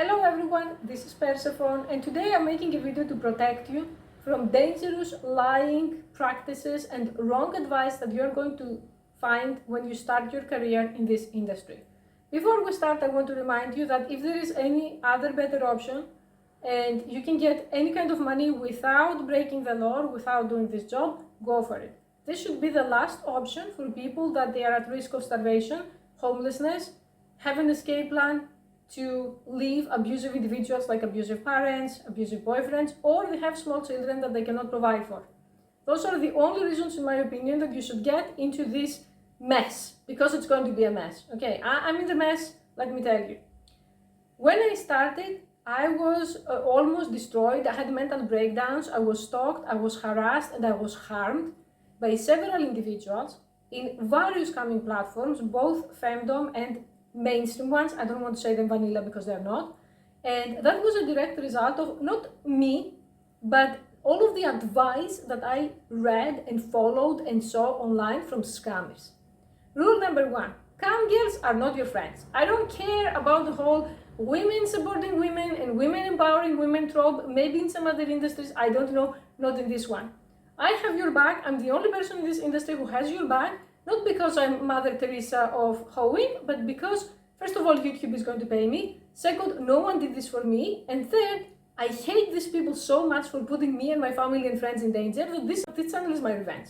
Hello everyone, this is Persephone and today I'm making a video to protect you from dangerous lying practices and wrong advice that you're going to find when you start your career in this industry. Before we start, I want to remind you that if there is any other better option and you can get any kind of money without breaking the law, without doing this job, go for it. This should be the last option for people that they are at risk of starvation, homelessness, have an escape plan to leave abusive individuals like abusive parents, abusive boyfriends, or they have small children that they cannot provide for. Those are the only reasons, in my opinion, that you should get into this mess, because it's going to be a mess. Okay, I'm in the mess, let me tell you. When I started, I was almost destroyed. I had mental breakdowns, I was stalked, I was harassed, and I was harmed by several individuals in various scamming platforms, both femdom and mainstream ones. I don't want to say them vanilla because they're not. And that was a direct result of not me, but all of the advice that I read and followed and saw online from scammers. Rule number one, cam girls are not your friends. I don't care about the whole women supporting women and women empowering women trope. Maybe in some other industries, I don't know, not in this one. I have your back. I'm the only person in this industry who has your back. Not because I'm Mother Teresa of hoeing, but because, first of all, YouTube is going to pay me. Second, no one did this for me. And third, I hate these people so much for putting me and my family and friends in danger that this channel is my revenge.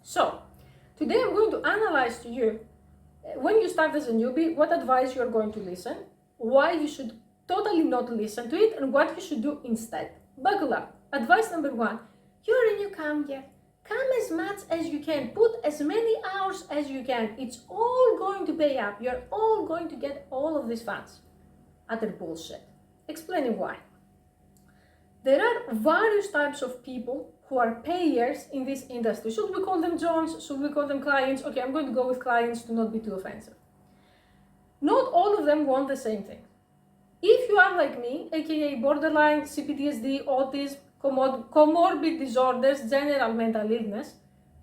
So, today I'm going to analyze to you, when you start as a newbie, what advice you are going to listen, why you should totally not listen to it, and what you should do instead. Buckle up. Advice number one, you're a new cam girl. Come as much as you can, put as many hours as you can. It's all going to pay up. You're all going to get all of these funds. Utter bullshit. Explaining why. There are various types of people who are payers in this industry. Should we call them Jones? Should we call them clients? Okay, I'm going to go with clients to not be too offensive. Not all of them want the same thing. If you are like me, aka borderline, CPTSD, autism, comorbid disorders, general mental illness,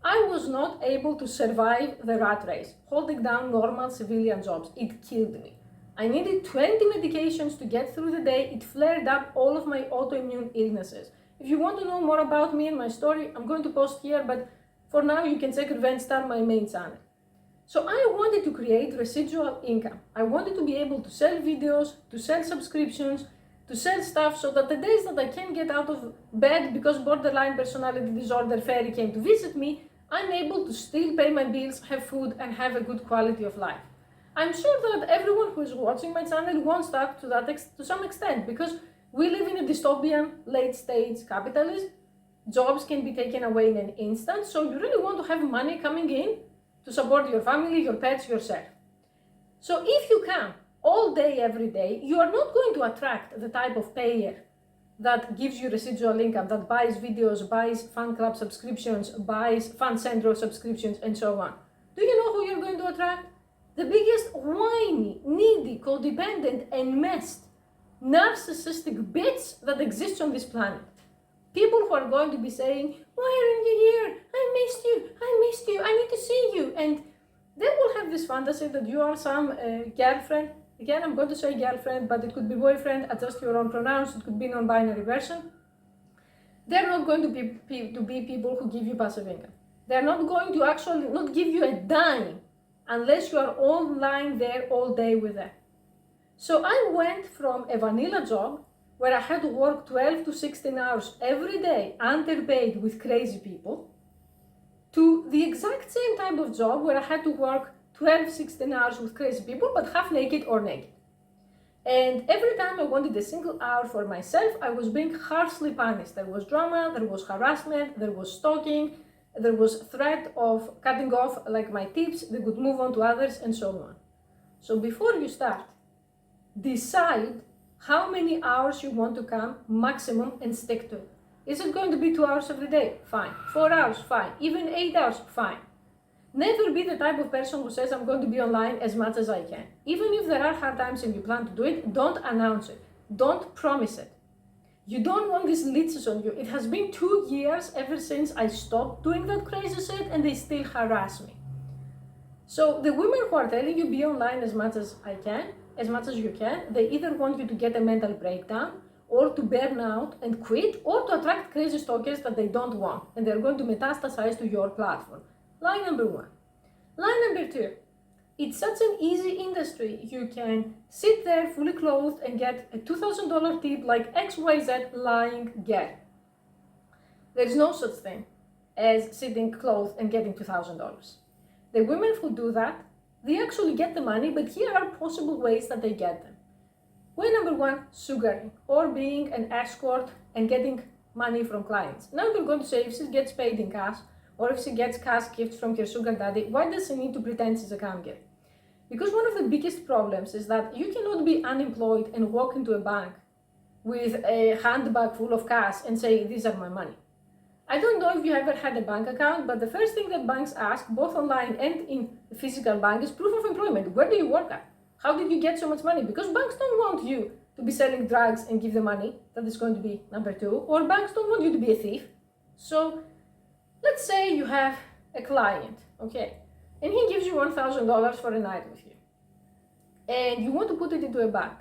I was not able to survive the rat race, holding down normal civilian jobs. It killed me. I needed 20 medications to get through the day. It flared up all of my autoimmune illnesses. If you want to know more about me and my story, I'm going to post here, but for now you can check Revenge Star, my main channel. So I wanted to create residual income. I wanted to be able to sell videos, to sell subscriptions, to sell stuff, so that the days that I can't get out of bed because borderline personality disorder fairy came to visit me, I'm able to still pay my bills, have food, and have a good quality of life. I'm sure that everyone who is watching my channel wants that to some extent, because we live in a dystopian late stage capitalism. Jobs can be taken away in an instant, so you really want to have money coming in to support your family, your pets, yourself. So if you can, all day, every day, you are not going to attract the type of payer that gives you residual income, that buys videos, buys fan club subscriptions, buys fan central subscriptions, and so on. Do you know who you're going to attract? The biggest whiny, needy, codependent, and messed, narcissistic bitch that exists on this planet. People who are going to be saying, why aren't you here? I missed you, I need to see you. And they will have this fantasy that you are some girlfriend. Again, I'm going to say girlfriend, but it could be boyfriend, adjust your own pronouns, it could be non-binary version. They're not going to be people who give you passive income. They're not going to actually not give you a dime unless you are online there all day with them. So I went from a vanilla job where I had to work 12 to 16 hours every day, underpaid with crazy people, to the exact same type of job where I had to work 12, 16 hours with crazy people, but half naked or naked. And every time I wanted a single hour for myself, I was being harshly punished. There was drama, there was harassment, there was stalking, there was threat of cutting off like my tips, they could move on to others, and so on. So before you start, decide how many hours you want to come maximum and stick to it. Is it going to be 2 hours every day? Fine. 4 hours? Fine. Even 8 hours? Fine. Never be the type of person who says, I'm going to be online as much as I can. Even if there are hard times and you plan to do it, don't announce it. Don't promise it. You don't want these leeches on you. It has been 2 years ever since I stopped doing that crazy shit, and they still harass me. So the women who are telling you be online as much as I can, as much as you can. They either want you to get a mental breakdown, or to burn out and quit, or to attract crazy stalkers that they don't want, and they're going to metastasize to your platform. Lie number one. Lie number two. It's such an easy industry. You can sit there fully clothed and get a $2,000 tip like XYZ lying girl. There is no such thing as sitting clothed and getting $2,000. The women who do that, they actually get the money, but here are possible ways that they get them. Way number one, sugaring, or being an escort and getting money from clients. Now you're going to say, if she gets paid in cash, or if she gets cash gifts from her sugar daddy, why does she need to pretend she's a cam girl? Because one of the biggest problems is that you cannot be unemployed and walk into a bank with a handbag full of cash and say, these are my money. I don't know if you ever had a bank account, but the first thing that banks ask, both online and in the physical bank, is proof of employment. Where do you work at? How did you get so much money? Because banks don't want you to be selling drugs and give the money. That is going to be number two. Or banks don't want you to be a thief. So let's say you have a client, okay, and he gives you $1,000 for a night with you, and you want to put it into a bank.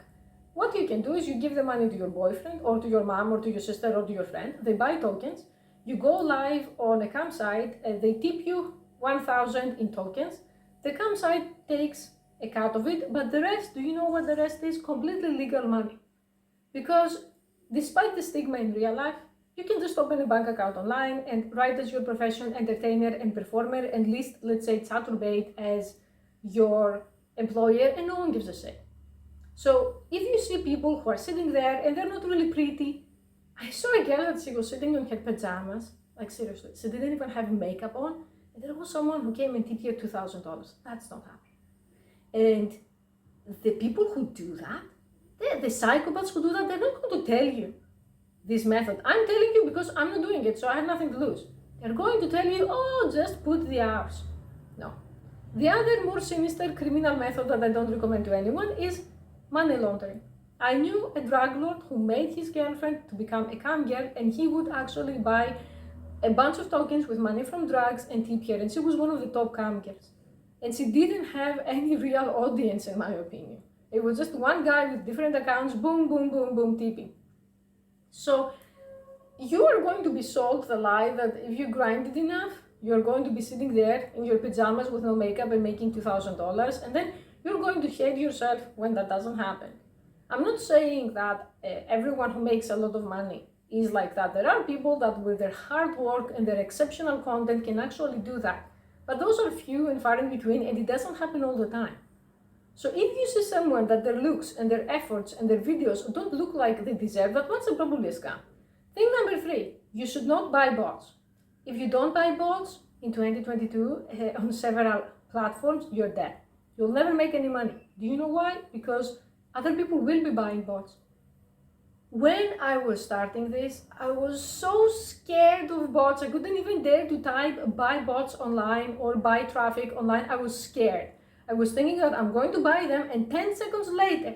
What you can do is you give the money to your boyfriend, or to your mom, or to your sister, or to your friend. They buy tokens. You go live on a campsite, and they tip you 1,000 in tokens. The campsite takes a cut of it, but the rest, do you know what the rest is? Completely legal money. Because despite the stigma in real life, you can just open a bank account online and write as your profession, entertainer and performer, and list, let's say, Chaturbate as your employer, and no one gives a shit. So if you see people who are sitting there and they're not really pretty, I saw a girl that she was sitting in her pajamas, like seriously, she didn't even have makeup on, and there was someone who came and tipped her $2,000. That's not happening. And the people who do that, the psychopaths who do that, they're not going to tell you this method. I'm telling you because I'm not doing it, so I have nothing to lose. They're going to tell you, oh, just put the hours. No. The other more sinister criminal method that I don't recommend to anyone is money laundering. I knew a drug lord who made his girlfriend to become a cam girl, and he would actually buy a bunch of tokens with money from drugs and tip her, and she was one of the top cam girls. And she didn't have any real audience, in my opinion. It was just one guy with different accounts, boom, boom, boom, boom, tipping. So you are going to be sold the lie that if you grind it enough, you're going to be sitting there in your pajamas with no makeup and making $2,000, and then you're going to hate yourself when that doesn't happen. I'm not saying that everyone who makes a lot of money is like that. There are people that with their hard work and their exceptional content can actually do that. But those are few and far in between, and it doesn't happen all the time. So if you see someone that their looks and their efforts and their videos don't look like they deserve, that one's probably a scam. Thing number three, you should not buy bots. If you don't buy bots in 2022 on several platforms, you're dead. You'll never make any money. Do you know why? Because other people will be buying bots. When I was starting this, I was so scared of bots. I couldn't even dare to type buy bots online or buy traffic online. I was scared. I was thinking that I'm going to buy them, and 10 seconds later,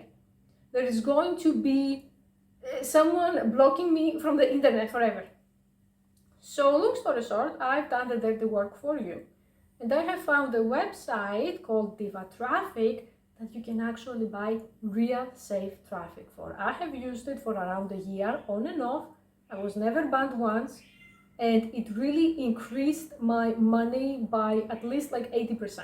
there is going to be someone blocking me from the internet forever. So long story short, I've done the dirty work for you. And I have found a website called Diva Traffic that you can actually buy real safe traffic for. I have used it for around a year on and off. I was never banned once, and it really increased my money by at least like 80%.